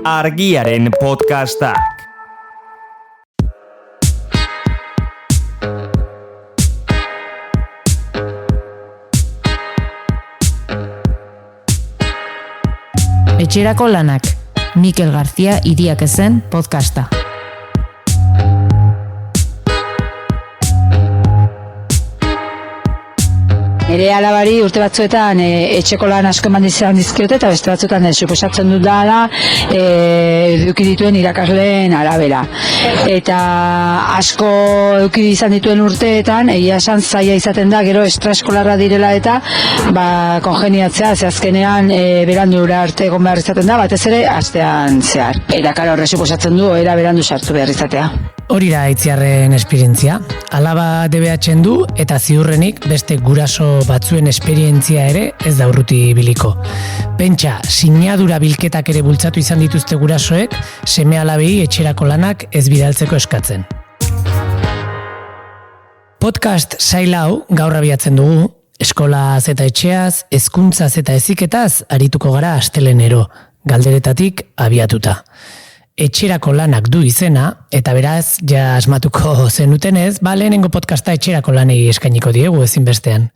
Argiaren podcastak. Etxerako lanak, Mikel García Iriak ezen podcasta. Nire alabari urte batzuetan etxeko lan asko eman izan dizkiote eta beste batzuetan suposatzen dut dala eduki dituen irakasleen arabera. Eta asko eduki izan dituen urteetan, egia esan zaila izaten da, gero extraeskolarra direla eta kongeniatzea, ze azkenean berandura arte egon behar izaten da, batez ere astean zehar. Eta karo horre suposatzen du, era berandu sartu behar izatea. Hori da Itziarren esperientzia. Alaba DBH-en du eta ziurrenik beste guraso batzuen esperientzia ere ez da urruti biliko. Pentsa, sinadura bilketak ere bultzatu izan dituzte gurasoek, seme alabei etxerako lanak ez bidaltzeko eskatzen. Podcast sail hau gaur abiatzen dugu, eskolaz eta etxeaz, hezkuntzaz eta heziketaz arituko gara astelenero, galderetatik abiatuta. Etxerako lanak du izena, eta beraz, ja asmatuko zenutenez, lehenengo podcasta etxerako lanei eskainiko diegu ezinbestean.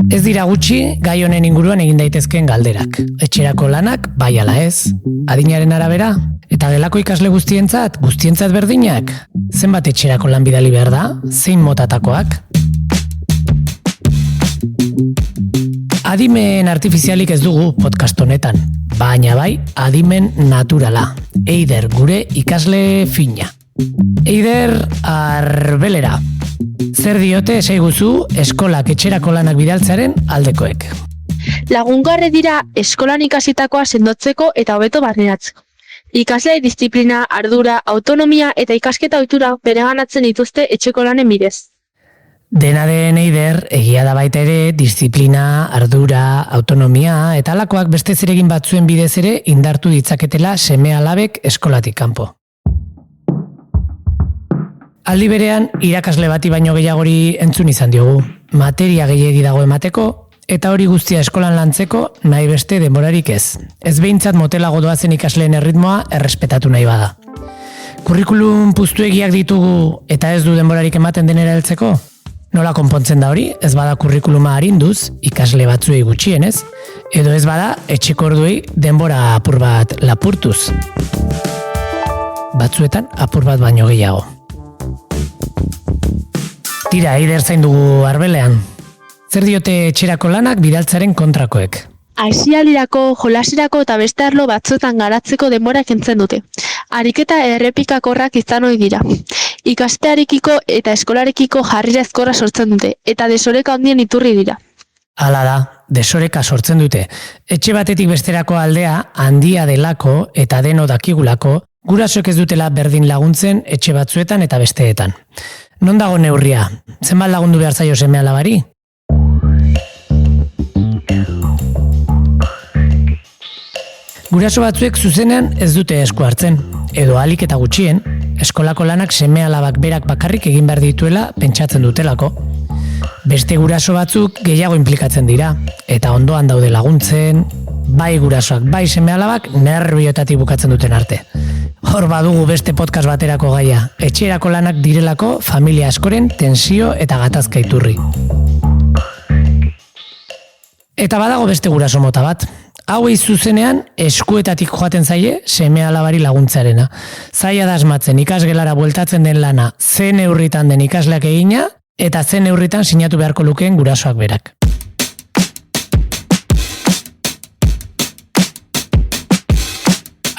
Ez dira gutxi, gai honen inguruan egin daitezkeen galderak. Etxerako lanak, bai ala ez, adinaren arabera, eta gelako ikasle guztientzat berdinak. Zenbat etxerako lan bidali behar da, zein motatakoak? Adimen artifizialik ez dugu podcast honetan, baina bai adimen naturala. Eider gure ikasle fina. Eider Arbelera. Zer diote esaiguzu eskolak etxerako lanak bidaltzearen aldekoek? Lagungarri dira eskolan ikasitakoa sendotzeko eta hobeto barneratzeko. Ikaslei disiplina, ardura, autonomia eta ikasketa ohitura bereganatzen dituzte etxeko lanen bidez. Dena den Eider, egia da baita ere, disiplina, ardura, autonomia eta halakoak beste zeregin batzuen bidez ere indartu ditzaketela seme alabek eskolatik kanpo. Aldi berean, irakasle bati baino gehiagori entzun izan diogu. Materia gehiegi dago emateko, eta hori guztia eskolan lantzeko nahi beste denborarik ez. Ez behintzat motelago doazen ikasleen erritmoa errespetatu nahi bada. Kurrikulum puztuegiak ditugu eta ez du denborarik ematen denera heltzeko? Nola konpontzen da hori, ez bada kurrikuluma arinduz, ikasle batzuei gutxienez, edo ez bada etxeko orduei denbora apur bat lapurtuz. Batzuetan apur bat baino gehiago. Tira, Eider zain dugu Arbelean. Zer diote etxerako lanak bidaltzaren kontrakoek? Aisialdirako, jolasirako eta beste arlo batzuetan garatzeko denbora kentzen dute. Ariketa errepikakorrak izan ohi dira. Ikastearekiko eta eskolarekiko jarrera ezkorra sortzen dute, eta desoreka handien iturri dira. Hala da, desoreka sortzen dute. Etxe batetik besterako aldea handia delako eta deno dakigulako, gurasoek ez dutela berdin laguntzen etxe batzuetan eta besteetan. Non dago neurria? Zenbat lagundu behar zaio seme alabari? Guraso batzuek zuzenean ez dute esku hartzen, edo ahalik eta gutxien, eskolako lanak seme alabak berak bakarrik egin behar dituela pentsatzen dutelako. Beste guraso batzuk gehiago inplikatzen dira, eta ondoan daude laguntzen, bai gurasoak, bai seme alabak nervioetatik bukatzen duten arte. Hor badugu beste podcast baterako gaia, etxerako lanak direlako familia askoren tensio eta gatazka iturri. Eta badago beste guraso mota bat. Hauei zuzenean eskuetatik joaten zaie seme alabari laguntzarena. Zaila da asmatzen ikasgelara bueltatzen den lana ze neurritan den ikasleak egina eta ze neurritan sinatu beharko lukeen gurasoak berak.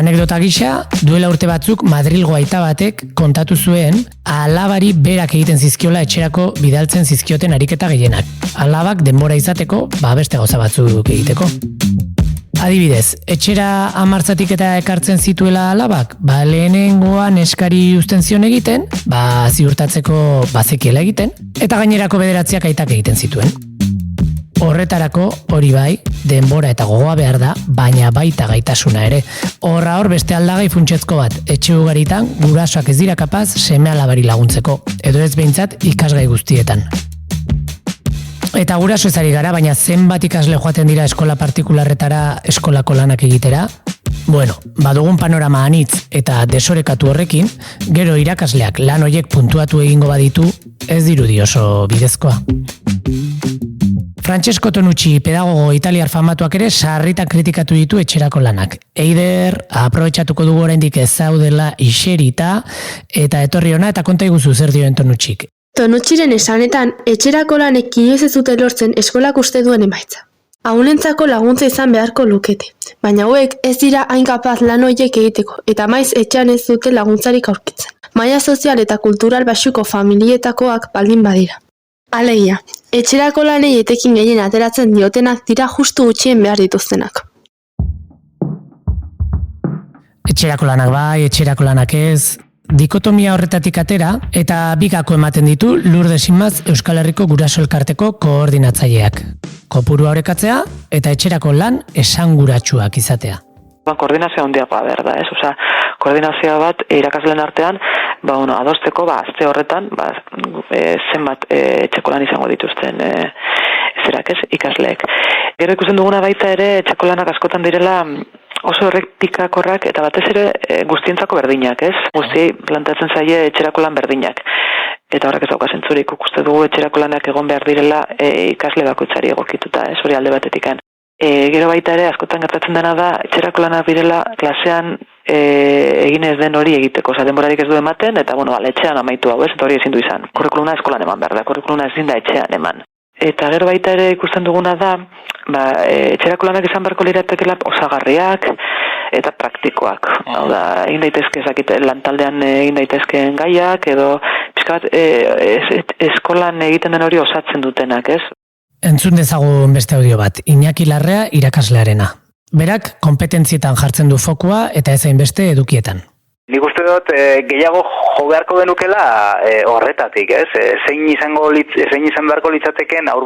Anekdota gisa, duela urte batzuk Madrilgo aita batek kontatu zuen alabari berak egiten zizkiola etxerako bidaltzen zizkioten ariketa gehienak. Alabak denbora izateko, beste gauza batzuk egiteko. Adibidez, etxera 10 zatiketa ekartzen zituela alabak, lehenengoan eskari uzten zion egiten, ziurtatzeko bazekiela egiten, eta gainerako 9 aitak egiten zituen. Horretarako, hori bai, denbora eta gogoa behar da, baina baita gaitasuna ere. Horra hor beste aldagai funtsezko bat, etxe ugaritan gurasoak ez dira kapaz seme alabari laguntzeko, edo ez behintzat ikasgai guztietan. Eta guraso ez ari gara, baina zenbat ikasle joaten dira eskola partikularretara eskolako lanak egitera? Bueno, badugun panorama anitz eta desorekatu horrekin, gero irakasleak lan horiek puntuatu egingo baditu, ez dirudi oso bidezkoa. Francesco Tonucci, pedagogo italiar famatuak ere sarritan kritikatu ditu etxerako lanak. Eider, aprobetxatuko dugu oraindik ez zaudela iserita, eta etorri ona eta konta iguzu zer dioen Tonuccik. Tonucciren esanetan, etxerako lanek inoiz ez dute lortzen eskolak uste duen emaitza. Haunentzako laguntza izan beharko lukete, baina hauek ez dira hain kapaz lan horiek egiteko, eta maiz etxean ez dute laguntzarik aurkitzen. Maila sozial eta kultural baxuko familietakoak baldin badira. Alegia, etxerako lanei etekin gehien ateratzen diotenak dira justu gutxien behar dituztenak. Etxerako lanak bai, etxerako lanak ez, dikotomia horretatik atera eta bigako ematen ditu Lourdes Inmaz Euskal Herriko Guraso Elkarteko koordinatzaileak. Kopurua orekatzea eta etxerako lan esanguratsuak izatea. Koordinazio handiagoa behar da, ez? Osea, koordinazio bat irakasleen artean, adosteko, aste horretan, zenbat etxeko lan izango dituzten ikasleek. Gero ikusten duguna baita ere, etxeko lanak askotan direla oso errepikakorrak eta batez ere guztientzako berdinak, ez? Guzti plantatzen zaie etxerako lan berdinak. Eta horrek ez dauka zentzurik, uste dugu etxerako lanak egon behar direla ikasle bakoitzari egokituta, ez? Hori alde batetikan. Gero baita ere, askotan gertatzen dena da, etxerako lanak direla klasean egin ez den hori egiteko, denborarik ez du ematen, eta etxean amaitu hau, ez? Eta hori ezin du izan. Kurrikuluma eskolan eman behar da, kurrikuluma ezin da etxean eman. Eta gero baita ere ikusten duguna da, etxerako lanak izan beharko liratekela osagarriak eta praktikoak. Hau da, egin daitezke lantaldean egin daitezkeen gaiak, edo pixka bat eskolan egiten den hori osatzen dutenak, ez? Entzun dezagun beste audio bat, Iñaki Larrea irakaslearena. Berak kompetentzietan jartzen du fokua eta ez hainbeste edukietan. Nik uste dut gehiago jo beharko denukela horretatik, ez? Zein izan beharko litzateken aur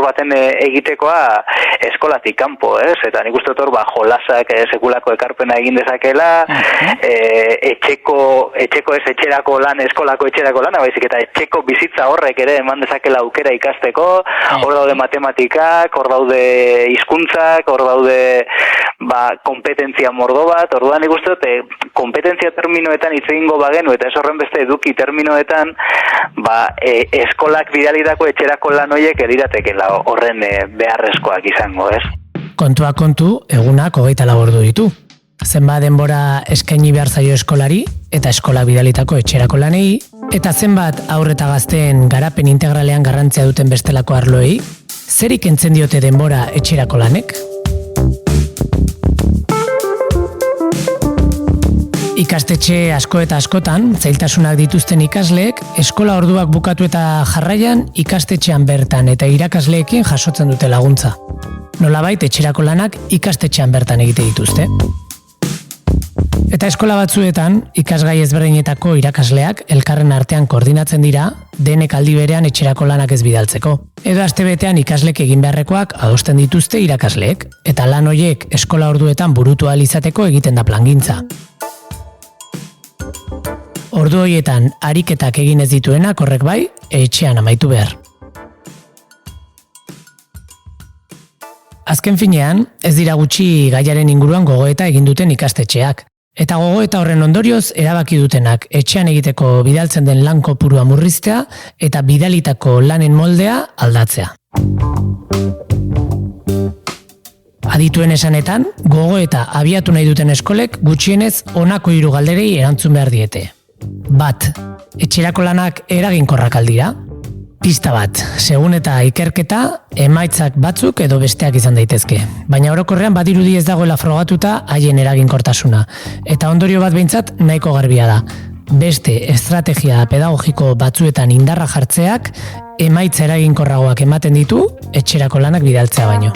baten egitekoa eskolatik kanpo, ez? Eta nik uste dut jolasak sekulako ekarpena egin dezakela, etxeko ez etxerako lan, eskolako etxerako lan, baizik eta etxeko bizitza horrek ere eman dezakela aukera ikasteko, hor daude matematikak, hor daude hizkuntzak, hor daude kompetentzia mordo bat, orduan nik uste dut kompetentzia terminoetan hitz egingo bagenu eta ez horren beste eduki terminoetan eskolak bidalitako etxerako lan horiek ediratekela horren beharrezkoak izango, ez? Kontua kontu, egunak 24 ordu ditu. Zenbat denbora eskaini behar zaio eskolari eta eskola bidalitako etxerako lanei, eta zenbat haur eta gazteen garapen integralean garrantzia duten bestelako arloei, zerik entzen diote denbora etxerako lanek? Ikastetxe asko eta askotan, zailtasunak dituzten ikasleek, eskola orduak bukatu eta jarraian ikastetxean bertan eta irakasleekin jasotzen dute laguntza. Nolabait etxerako lanak ikastetxean bertan egite dituzte. Eta eskola batzuetan, ikasgai ezberdinetako irakasleak elkarren artean koordinatzen dira, denek aldi berean etxerako lanak ez bidaltzeko. Edo astebetean ikaslek egin beharrekoak adosten dituzte irakasleek, eta lan horiek eskola orduetan burutu ahal izateko egiten da plangintza. Ordu horietan ariketak egin ez dituenak horrek bai, etxean amaitu behar. Azken finean, ez dira gutxi gaiaren inguruan gogoeta egin duten ikastetxeak. Eta gogoeta horren ondorioz erabaki dutenak etxean egiteko bidaltzen den lan kopurua murriztea eta bidalitako lanen moldea aldatzea. Adituen esanetan, gogoeta abiatu nahi duten eskolek gutxienez honako 3 galderei erantzun behar diete. Bat, etxerako lanak eraginkorrak aldira. Pista bat, segun eta ikerketa, emaitzak batzuk edo besteak izan daitezke. Baina orokorrean badirudi ez dagoela frogatuta haien eraginkortasuna. Eta ondorio bat behintzat nahiko garbia da. Beste estrategia pedagogiko batzuetan indarra jartzeak, emaitza eraginkorragoak ematen ditu, etxerako lanak bidaltzea baino.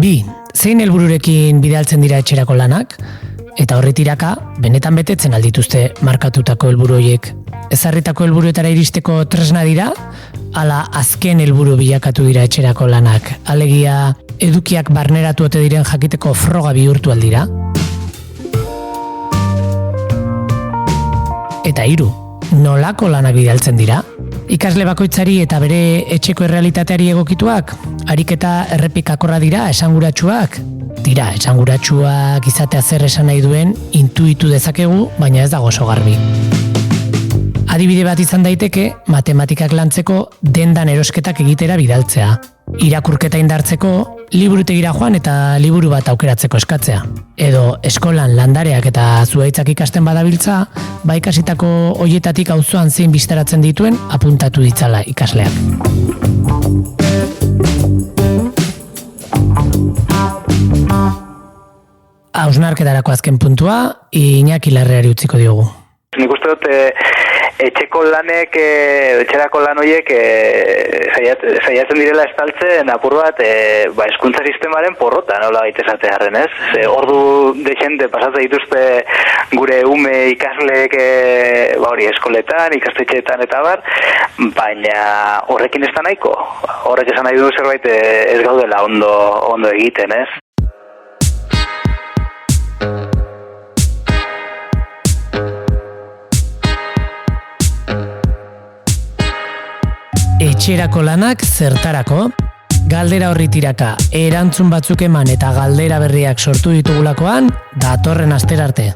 Bi, zein helbururekin bidaltzen dira etxerako lanak? Eta horretiraka, benetan betetzen aldituzte markatutako helburu horiek. Ezarritako helburuetara iristeko tresna dira, ala azken helburu bilakatu dira etxerako lanak. Alegia, edukiak barneratu ote diren jakiteko froga bihurtu aldira. Eta 3, Nolako lanak bidaltzen dira? Ikasle bakoitzari eta bere etxeko errealitateari egokituak? Ariketa errepikakorra dira, esanguratsuak? Dira, esanguratsuak izatea zer esan nahi duen intuitu dezakegu, baina ez dago oso garbi. Adibide bat izan daiteke, matematikak lantzeko dendan erosketak egitera bidaltzea. Irakurketa indartzeko, liburutegira joan eta liburu bat aukeratzeko eskatzea. Edo eskolan landareak eta zuhaitzak ikasten badabiltza, ikasitako hoietatik auzoan zein bistaratzen dituen apuntatu ditzala ikasleak. Hausnarketarako azken puntua, Iñaki Larreari utziko diogu. Nik uste dut, etxeko lanek, etxerako lan horiek saiatzen direla estaltzen apur bat hezkuntza sistemaren porrota, nola gaitezate harren, ez? Ordu dexente pasatzen dituzte gure ume ikasleek eskoletan, ikastetxeetan eta bar, baina horrekin ez da nahiko. Horrek esan nahi du zerbait ez gaudela ondo egiten, ez? Etxerako lanak zertarako? Galdera horri tiraka, erantzun batzuk eman eta galdera berriak sortu ditugulakoan, datorren astera arte.